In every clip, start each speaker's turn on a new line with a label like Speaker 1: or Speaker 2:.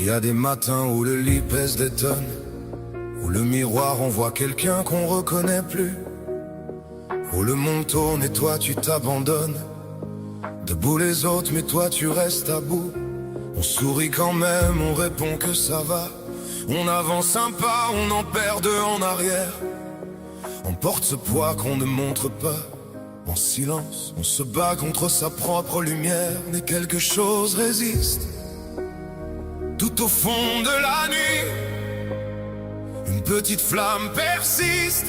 Speaker 1: y a des matins où le lit pèse des tonnes, où le miroir envoie quelqu'un qu'on reconnaît plus, où le monde tourne et toi tu t'abandonnes. Debout les autres mais toi tu restes à bout. On sourit quand même, on répond que ça va. On avance un pas, on en perd deux en arrière. On porte ce poids qu'on ne montre pas. En silence, on se bat contre sa propre lumière. Mais quelque chose résiste. Tout au fond de la nuit, une petite flamme persiste.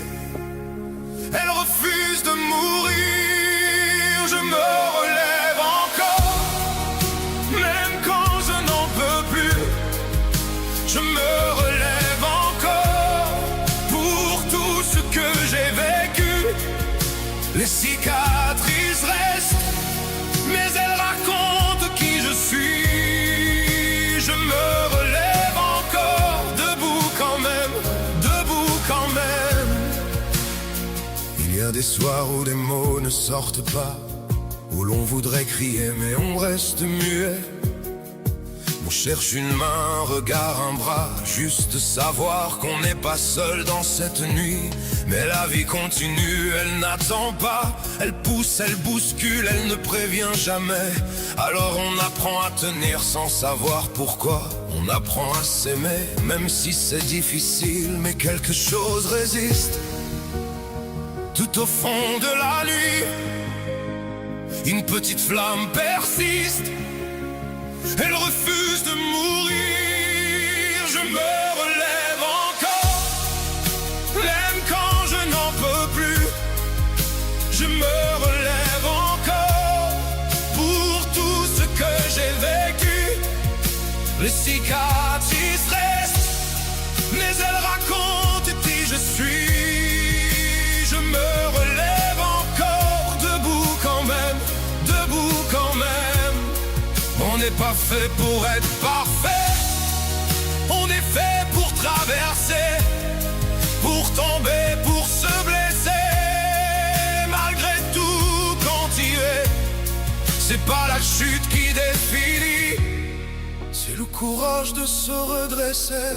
Speaker 1: Elle refuse de mourir. Je me relève encore, même quand je n'en peux plus. Je me relève encore pour tout ce que j'ai vécu. Les cicatrices restent, mais elles racontent qui je suis. Je me relève encore, debout quand même, debout quand même. Il y a des soirs où des mots ne sortent pas, où l'on voudrait crier mais on reste muet. On cherche une main, un regard, un bras, juste savoir qu'on n'est pas seul dans cette nuit. Mais la vie continue, elle n'attend pas, elle pousse, elle bouscule, elle ne prévient jamais. Alors on apprend à tenir sans savoir pourquoi. On apprend à s'aimer, même si c'est difficile, mais quelque chose résiste. Tout au fond de la nuit, une petite flamme persiste. Elle refuse de mourir. Je me relève encore, même quand je n'en peux plus. Je me relève encore pour tout ce que j'ai vécu. Les cicatrices restent, mais elles racontent qui je suis. Je me relève encore, debout quand même, debout quand même. On n'est pas fait pour être parfait, on est fait pour traverser, pour tomber, pour se blesser. Malgré tout, continuer, c'est pas la chute qui définit, c'est le courage de se redresser.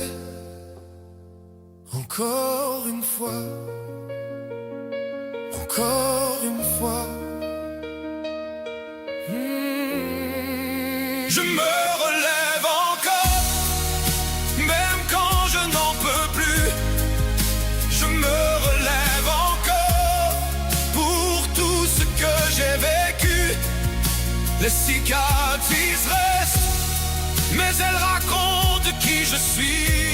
Speaker 1: Encore une fois, encore une fois. Je me relève encore, même quand je n'en peux plus. Je me relève encore pour tout ce que j'ai vécu. Les cicatrices restent, mais elles racontent qui je suis.